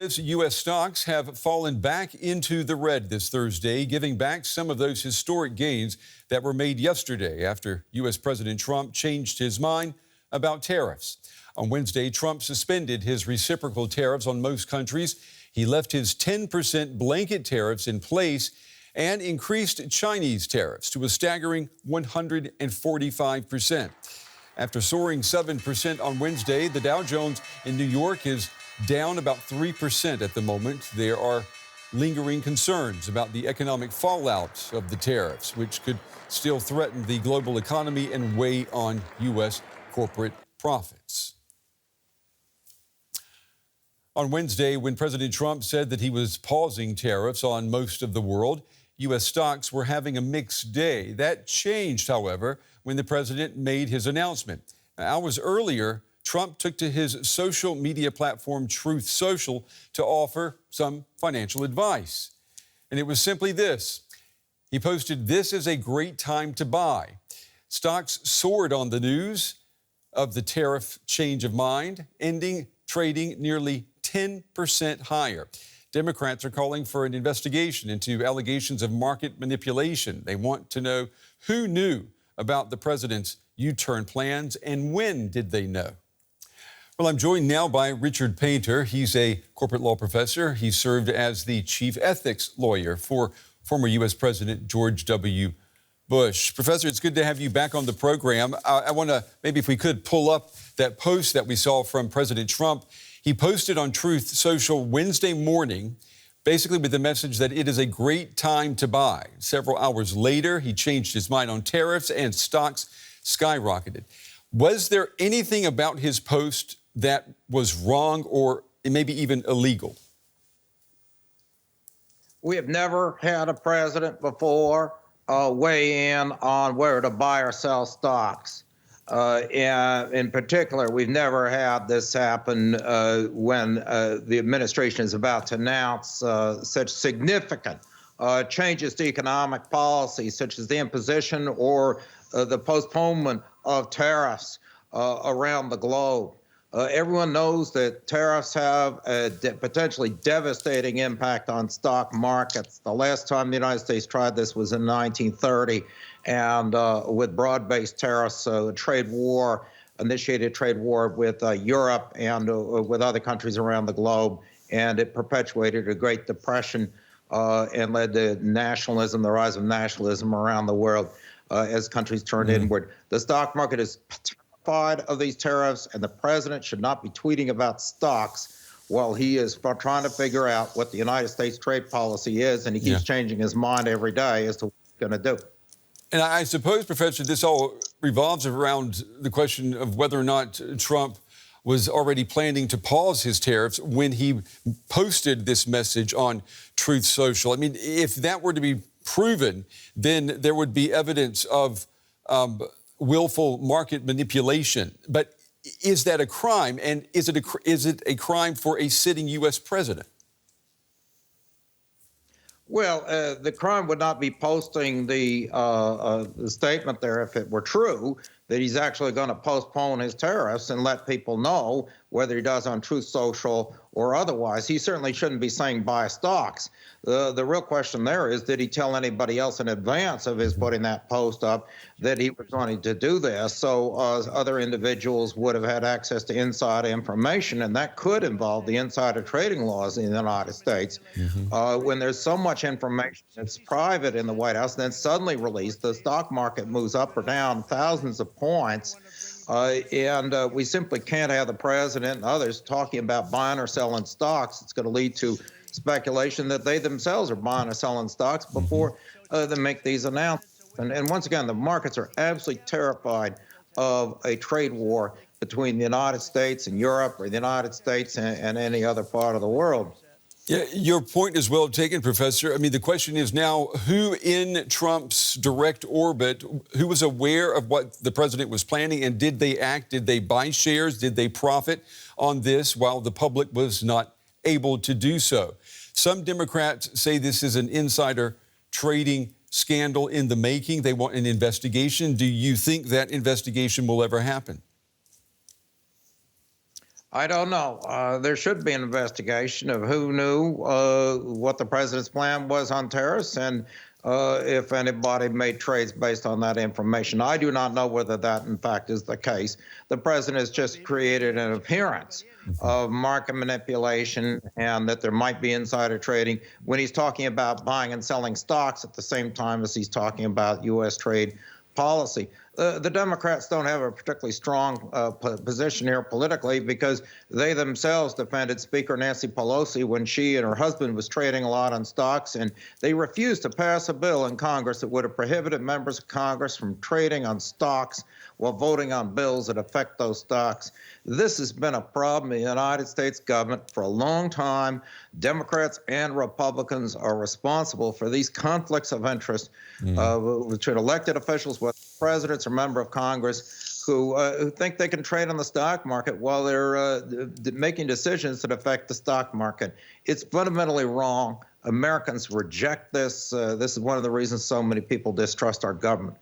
U.S. stocks have fallen back into the red this Thursday, giving back some of those historic gains that were made yesterday after U.S. President Trump changed his mind about tariffs. On Wednesday, Trump suspended his reciprocal tariffs on most countries. He left his 10% blanket tariffs in place and increased Chinese tariffs to a staggering 145%. After soaring 7% on Wednesday, the Dow Jones in New York is down about 3% at the moment. There are lingering concerns about the economic fallout of the tariffs, which could still threaten the global economy and weigh on U.S. corporate profits. On Wednesday, when President Trump said that he was pausing tariffs on most of the world, U.S. stocks were having a mixed day. That changed, however, when the president made his announcement. Hours earlier, Trump took to his social media platform Truth Social to offer some financial advice. And it was simply this. He posted, "This is a great time to buy." Stocks soared on the news of the tariff change of mind, ending trading nearly 10% higher. Democrats are calling for an investigation into allegations of market manipulation. They want to know who knew about the president's U-turn plans and when did they know. Well, I'm joined now by Richard Painter. He's a corporate law professor. He served as the chief ethics lawyer for former U.S. President George W. Bush. Professor, it's good to have you back on the program. I want to, maybe if we could pull up that post that we saw from President Trump. He posted on Truth Social Wednesday morning, basically with the message that it is a great time to buy. Several hours later, he changed his mind on tariffs and stocks skyrocketed. Was there anything about his post that was wrong or maybe even illegal? We have never had a president before weigh in on where to buy or sell stocks. And in particular, we've never had this happen when the administration is about to announce such significant changes to economic policy, such as the imposition or the postponement of tariffs around the globe. Everyone knows that tariffs have a potentially devastating impact on stock markets. The last time the United States tried this was in 1930, and with broad-based tariffs, initiated trade war with Europe and with other countries around the globe, and it perpetuated a Great Depression and led to nationalism, the rise of nationalism around the world as countries turned inward. The stock market is terrified of these tariffs, and the president should not be tweeting about stocks while he is trying to figure out what the United States trade policy is, and he keeps changing his mind every day as to what he's going to do. And I suppose, Professor, this all revolves around the question of whether or not Trump was already planning to pause his tariffs when he posted this message on Truth Social. I mean, if that were to be proven, then there would be evidence of willful market manipulation. But is that a crime? And is it a crime for a sitting U.S. president? Well, the crime would not be posting the statement there if it were true that he's actually going to postpone his tariffs and let people know, whether he does on Truth Social or otherwise. He certainly shouldn't be saying buy stocks. The real question there is, did he tell anybody else in advance of his putting that post up that he was going to do this? So other individuals would have had access to inside information, and that could involve the insider trading laws in the United States. When there's so much information that's private in the White House, then suddenly released, the stock market moves up or down thousands of points. And we simply can't have the president and others talking about buying or selling stocks. It's going to lead to speculation that they themselves are buying or selling stocks before they make these announcements. And once again, the markets are absolutely terrified of a trade war between the United States and Europe, or the United States and any other part of the world. Yeah, your point is well taken, Professor. I mean, the question is now, who in Trump's direct orbit, who was aware of what the president was planning, and did they act? Did they buy shares? Did they profit on this while the public was not able to do so? Some Democrats say this is an insider trading scandal in the making. They want an investigation. Do you think that investigation will ever happen? I don't know. There should be an investigation of who knew what the president's plan was on tariffs and if anybody made trades based on that information. I do not know whether that, in fact, is the case. The president has just created an appearance of market manipulation and that there might be insider trading when he's talking about buying and selling stocks at the same time as he's talking about U.S. trade policy. The Democrats don't have a particularly strong position here politically because they themselves defended Speaker Nancy Pelosi when she and her husband was trading a lot on stocks, and they refused to pass a bill in Congress that would have prohibited members of Congress from trading on stocks while voting on bills that affect those stocks. This has been a problem in the United States government for a long time. Democrats and Republicans are responsible for these conflicts of interest between elected officials, whether presidents or member of Congress, who think they can trade on the stock market while they're making decisions that affect the stock market. It's fundamentally wrong. Americans reject this. This is one of the reasons so many people distrust our government.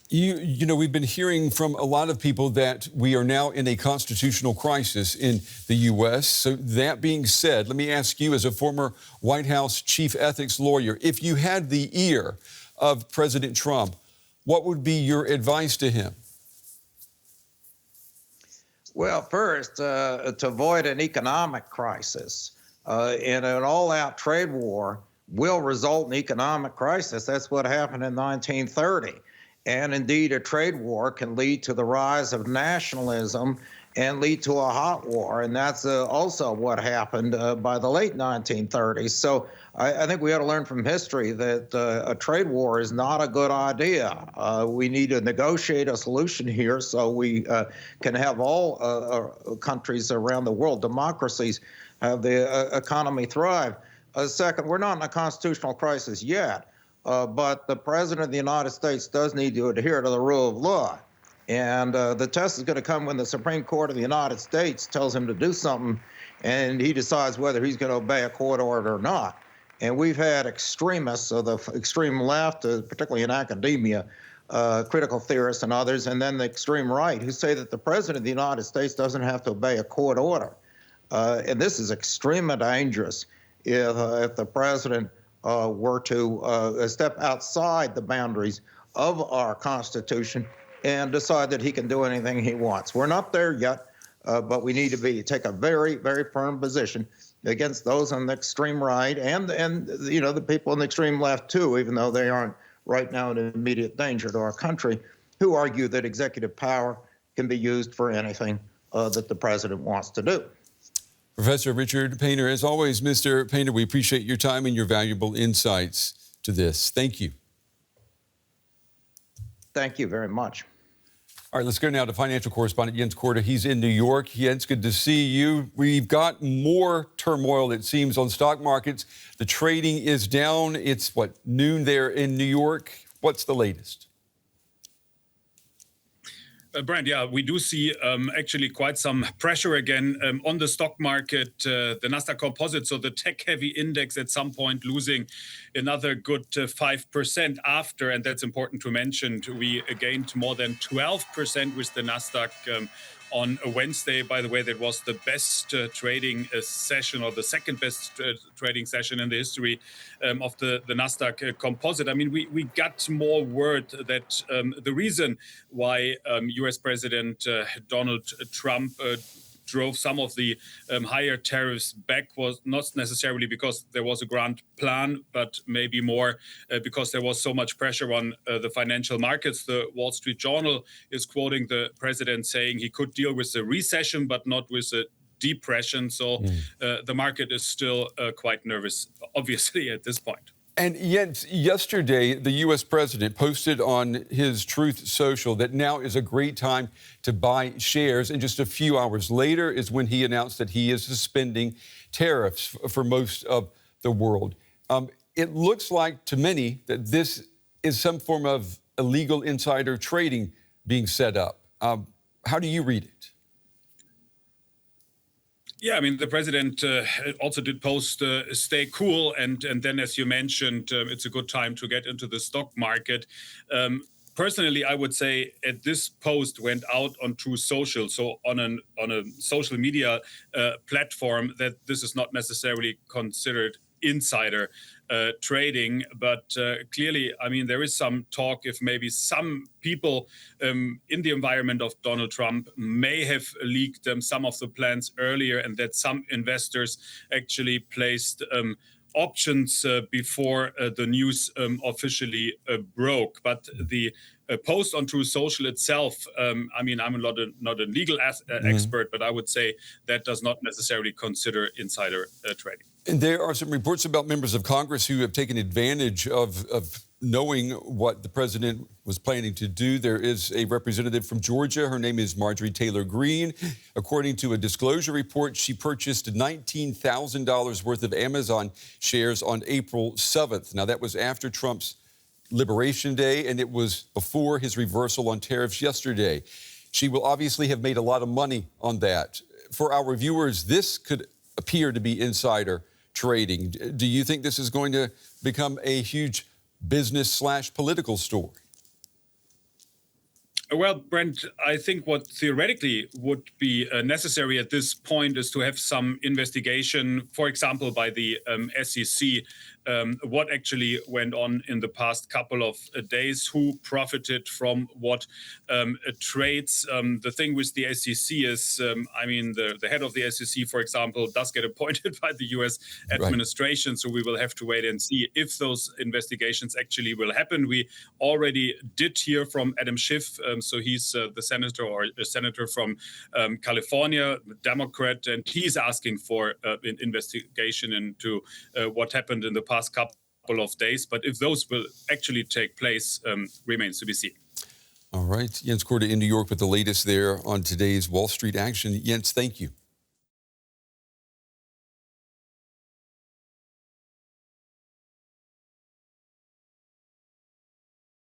You know, we've been hearing from a lot of people that we are now in a constitutional crisis in the U.S. So that being said, let me ask you, as a former White House chief ethics lawyer, if you had the ear of President Trump, what would be your advice to him? Well, first, to avoid an economic crisis and an all-out trade war will result in economic crisis. That's what happened in 1930. And indeed, a trade war can lead to the rise of nationalism and lead to a hot war. And that's also what happened by the late 1930s. So I think we ought to learn from history that a trade war is not a good idea. We need to negotiate a solution here so we can have all countries around the world, democracies, have the economy thrive. Second, we're not in a constitutional crisis yet. But the president of the United States does need to adhere to the rule of law. And the test is going to come when the Supreme Court of the United States tells him to do something and he decides whether he's going to obey a court order or not. And we've had extremists of the extreme left, particularly in academia, critical theorists and others, and then the extreme right, who say that the president of the United States doesn't have to obey a court order. And this is extremely dangerous if the president were to step outside the boundaries of our Constitution and decide that he can do anything he wants. We're not there yet, but we need to take a very, very firm position against those on the extreme right and you know, the people on the extreme left too, even though they aren't right now in immediate danger to our country, who argue that executive power can be used for anything that the president wants to do. Professor Richard Painter, as always, Mr. Painter, we appreciate your time and your valuable insights to this. Thank you. Thank you very much. All right, let's go now to financial correspondent Jens Korte. He's in New York. Jens, good to see you. We've got more turmoil, it seems, on stock markets. The trading is down. It's, what, noon there in New York? What's the latest? Brent, yeah, we do see actually quite some pressure again on the stock market. The Nasdaq Composite, so the tech-heavy index, at some point losing another good 5% after, and that's important to mention. We gained more than 12% with the Nasdaq on a Wednesday. By the way, that was the best trading session, or the second best trading session in the history of the Nasdaq Composite. I mean, we got more word that the reason why US President Donald Trump drove some of the higher tariffs back was not necessarily because there was a grand plan, but maybe more because there was so much pressure on the financial markets. The Wall Street Journal is quoting the president saying he could deal with a recession, but not with a depression. So the market is still quite nervous, obviously, at this point. And yet, yesterday, the U.S. president posted on his Truth Social that now is a great time to buy shares. And just a few hours later is when he announced that he is suspending tariffs for most of the world. It looks like to many that this is some form of illegal insider trading being set up. How do you read it? Yeah, I mean, the president also did post stay cool. And then, as you mentioned, it's a good time to get into the stock market. personally, I would say this post went out on True Social, so on a social media platform, that this is not necessarily considered insider trading. But clearly, I mean, there is some talk if maybe some people in the environment of Donald Trump may have leaked some of the plans earlier, and that some investors actually placed options before the news officially broke. But the post on True Social itself, I mean, I'm not a legal expert, but I would say that does not necessarily consider insider trading. And there are some reports about members of Congress who have taken advantage of knowing what the president was planning to do. There is a representative from Georgia. Her name is Marjorie Taylor Greene. According to a disclosure report, she purchased $19,000 worth of Amazon shares on April 7th. Now, that was after Trump's Liberation Day, and it was before his reversal on tariffs yesterday. She will obviously have made a lot of money on that. For our viewers, this could appear to be insider trading. Do you think this is going to become a huge business/political story? Well, Brent, I think what theoretically would be necessary at this point is to have some investigation, for example, by the SEC, what actually went on in the past couple of days, who profited from what trades. The thing with the SEC is, I mean, the head of the SEC, for example, does get appointed by the U.S. administration. Right. So we will have to wait and see if those investigations actually will happen. We already did hear from Adam Schiff. So he's the senator from California, Democrat, and he's asking for an investigation into what happened in the past couple of days. But if those will actually take place remains to be seen. All right. Jens Korte in New York with the latest there on today's Wall Street action. Jens, thank you.